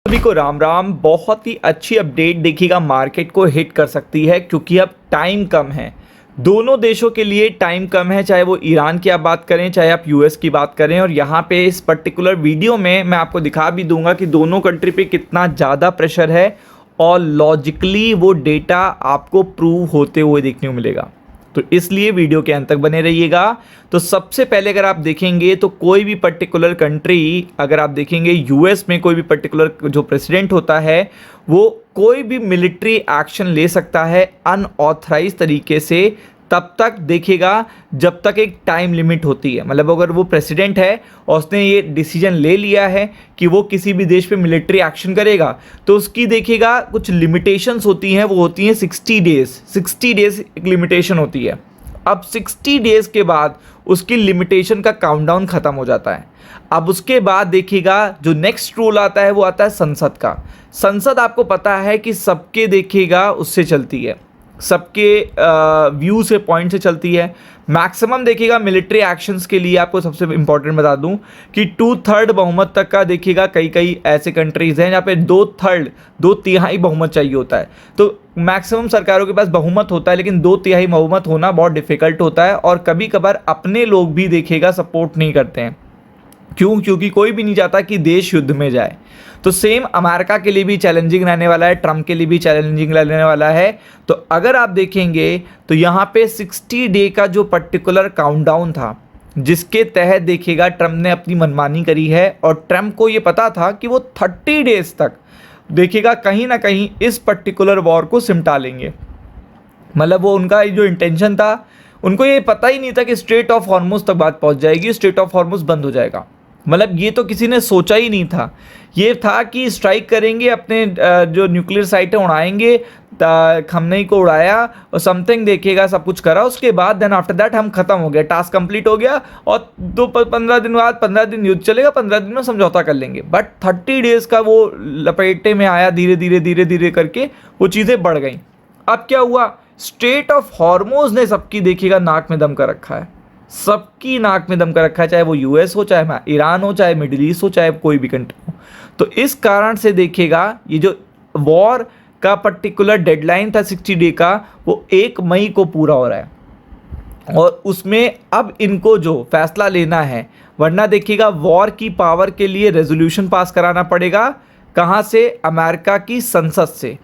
सभी को राम राम। बहुत ही अच्छी अपडेट देखिएगा, मार्केट को हिट कर सकती है क्योंकि अब टाइम कम है। दोनों देशों के लिए टाइम कम है, चाहे वो ईरान की आप बात करें चाहे आप यूएस की बात करें। और यहाँ पे इस पर्टिकुलर वीडियो में मैं आपको दिखा भी दूंगा कि दोनों कंट्री पे कितना ज़्यादा प्रेशर है और लॉजिकली वो डेटा आपको प्रूव होते हुए देखने को मिलेगा। तो इसलिए वीडियो के अंत तक बने रहिएगा। तो सबसे पहले अगर आप देखेंगे तो कोई भी पर्टिकुलर कंट्री, अगर आप देखेंगे यूएस में कोई भी पर्टिकुलर जो प्रेसिडेंट होता है वो कोई भी मिलिट्री एक्शन ले सकता है अनऑथराइज तरीके से, तब तक देखिएगा जब तक एक टाइम लिमिट होती है। मतलब अगर वो प्रेसिडेंट है और उसने ये डिसीजन ले लिया है कि वो किसी भी देश पे मिलिट्री एक्शन करेगा तो उसकी देखिएगा कुछ लिमिटेशंस होती हैं, वो होती हैं 60 डेज। 60 डेज एक लिमिटेशन होती है। अब 60 डेज के बाद उसकी लिमिटेशन का काउंटडाउन खत्म हो जाता है। अब उसके बाद देखिएगा जो नेक्स्ट रूल आता है वो आता है संसद का। संसद आपको पता है कि सबके देखिएगा उससे चलती है, सबके व्यू से पॉइंट से चलती है। मैक्सिमम देखिएगा मिलिट्री एक्शंस के लिए आपको सबसे इंपॉर्टेंट बता दूं कि 2/3 बहुमत तक का देखिएगा कई कई ऐसे कंट्रीज़ हैं जहाँ पे 2/3 बहुमत चाहिए होता है। तो मैक्सिमम सरकारों के पास बहुमत होता है, लेकिन 2/3 बहुमत होना बहुत डिफिकल्ट होता है और कभी कभार अपने लोग भी देखिएगा सपोर्ट नहीं करते हैं। क्यों? क्योंकि कोई भी नहीं चाहता कि देश युद्ध में जाए। तो सेम अमेरिका के लिए भी चैलेंजिंग रहने वाला है, ट्रम्प के लिए भी चैलेंजिंग रहने वाला है। तो अगर आप देखेंगे तो यहाँ पे 60 डे का जो पर्टिकुलर काउंटडाउन था जिसके तहत देखिएगा ट्रम्प ने अपनी मनमानी करी है और ट्रम्प को ये पता था कि वो 30 डेज तक देखिएगा कहीं ना कहीं इस पर्टिकुलर वॉर को सिमटा लेंगे। मतलब वो उनका जो इंटेंशन था, उनको ये पता ही नहीं था कि स्ट्रेट ऑफ हॉर्मुज तक बात पहुंच जाएगी, स्ट्रेट ऑफ हॉर्मुज बंद हो जाएगा। मतलब ये तो किसी ने सोचा ही नहीं था। ये था कि स्ट्राइक करेंगे, अपने जो न्यूक्लियर साइट है उड़ाएंगे, खमनई को उड़ाया और समथिंग देखिएगा सब कुछ करा, उसके बाद देन आफ्टर दैट हम खत्म हो गया, टास्क कंप्लीट हो गया और 15 दिन बाद 15 दिन युद्ध चलेगा, 15 दिन में समझौता कर लेंगे। बट 30 डेज का वो लपेटे में आया, धीरे धीरे धीरे धीरे करके वो चीज़ें बढ़ गई। अब क्या हुआ, स्ट्रेट ऑफ हॉर्मुज ने सबकी देखिएगा नाक में दम कर रखा है, सबकी नाक में दम कर रखा है, चाहे वो यूएस हो, चाहे ईरान हो, चाहे मिडिल ईस्ट हो, चाहे कोई भी कंट्री हो। तो इस कारण से देखिएगा ये जो वॉर का पर्टिकुलर डेडलाइन था 60 डे का, वो 1 मई को पूरा हो रहा है और उसमें अब इनको जो फैसला लेना है, वरना देखिएगा वॉर की पावर के लिए रेजोल्यूशन पास कराना पड़ेगा। कहाँ से? अमेरिका की संसद से।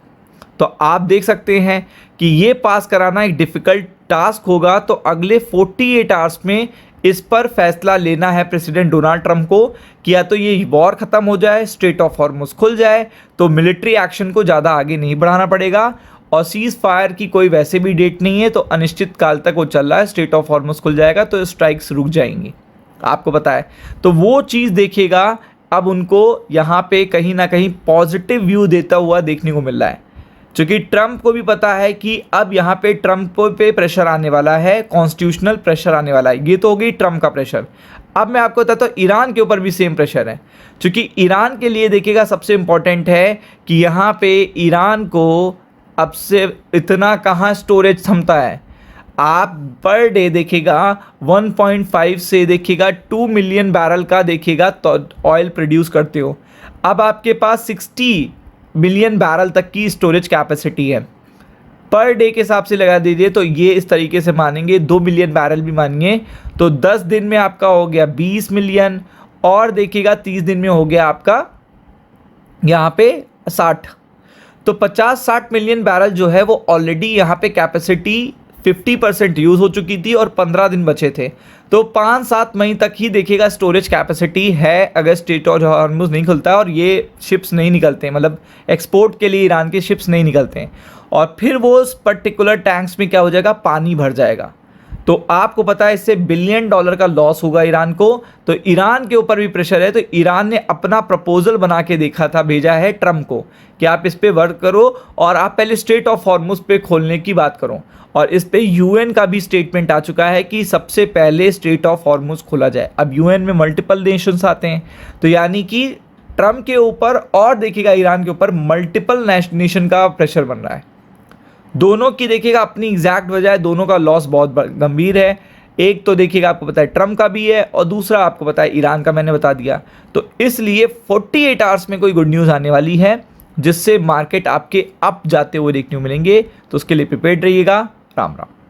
तो आप देख सकते हैं कि ये पास कराना एक डिफ़िकल्ट टास्क होगा। तो अगले 48 आवर्स में इस पर फैसला लेना है प्रेसिडेंट डोनाल्ड ट्रंप को कि या तो ये वॉर ख़त्म हो जाए, स्ट्रेट ऑफ हॉर्मुज खुल जाए, तो मिलिट्री एक्शन को ज़्यादा आगे नहीं बढ़ाना पड़ेगा और सीज़ फायर की कोई वैसे भी डेट नहीं है, तो अनिश्चित काल तक वो चल रहा है, स्ट्रेट ऑफ हॉर्मुज खुल जाएगा तो स्ट्राइक्स रुक जाएंगी, आपको पता है। तो वो चीज़ देखिएगा अब उनको यहाँ पे कहीं ना कहीं पॉजिटिव व्यू देता हुआ देखने को मिल रहा है, क्योंकि ट्रंप को भी पता है कि अब यहाँ पे ट्रंप पे प्रेशर आने वाला है, कॉन्स्टिट्यूशनल प्रेशर आने वाला है। ये तो हो गई ट्रंप का प्रेशर। अब मैं आपको बताता हूँ ईरान के ऊपर भी सेम प्रेशर है, क्योंकि ईरान के लिए देखिएगा सबसे इम्पॉर्टेंट है कि यहाँ पे ईरान को अब से इतना कहाँ स्टोरेज क्षमता है। आप पर डे देखिएगा 1.5 से देखिएगा 2 मिलियन बैरल का देखिएगा तो ऑयल प्रोड्यूस करते हो। अब आपके पास 60 मिलियन बैरल तक की स्टोरेज कैपेसिटी है। पर डे के हिसाब से लगा दीजिए तो ये इस तरीके से मानेंगे, 2 मिलियन बैरल भी मानिए तो 10 दिन में आपका हो गया 20 मिलियन और देखिएगा 30 दिन में हो गया आपका यहाँ पे 60। तो 50-60 मिलियन बैरल जो है वो ऑलरेडी यहाँ पे कैपेसिटी 50% यूज़ हो चुकी थी और 15 दिन बचे थे। तो 5-7 मई तक ही देखिएगा स्टोरेज कैपेसिटी है अगर स्ट्रेट ऑफ हॉर्मुज नहीं खुलता है और ये शिप्स नहीं निकलते हैं, मतलब एक्सपोर्ट के लिए ईरान के शिप्स नहीं निकलते हैं और फिर वो उस पर्टिकुलर टैंक्स में क्या हो जाएगा, पानी भर जाएगा। तो आपको पता है इससे $1 बिलियन का लॉस होगा ईरान को। तो ईरान के ऊपर भी प्रेशर है। तो ईरान ने अपना प्रपोजल बना के देखा था, भेजा है ट्रम्प को कि आप इस पे वर्क करो और आप पहले स्ट्रेट ऑफ हॉर्मुज पे खोलने की बात करो। और इस पे यूएन का भी स्टेटमेंट आ चुका है कि सबसे पहले स्ट्रेट ऑफ हॉर्मुज खोला जाए। अब यूएन में मल्टीपल नेशंस आते हैं, तो यानी कि ट्रम्प के ऊपर और देखिएगा ईरान के ऊपर मल्टीपल नेशन का प्रेशर बन रहा है। दोनों की देखिएगा अपनी एग्जैक्ट वजह है, दोनों का लॉस बहुत गंभीर है। एक तो देखिएगा आपको पता है ट्रम्प का भी है और दूसरा आपको पता है ईरान का, मैंने बता दिया। तो इसलिए 48 आवर्स में कोई गुड न्यूज़ आने वाली है जिससे मार्केट आपके अप जाते हुए देखने को मिलेंगे। तो उसके लिए प्रिपेयर्ड रहिएगा। राम राम।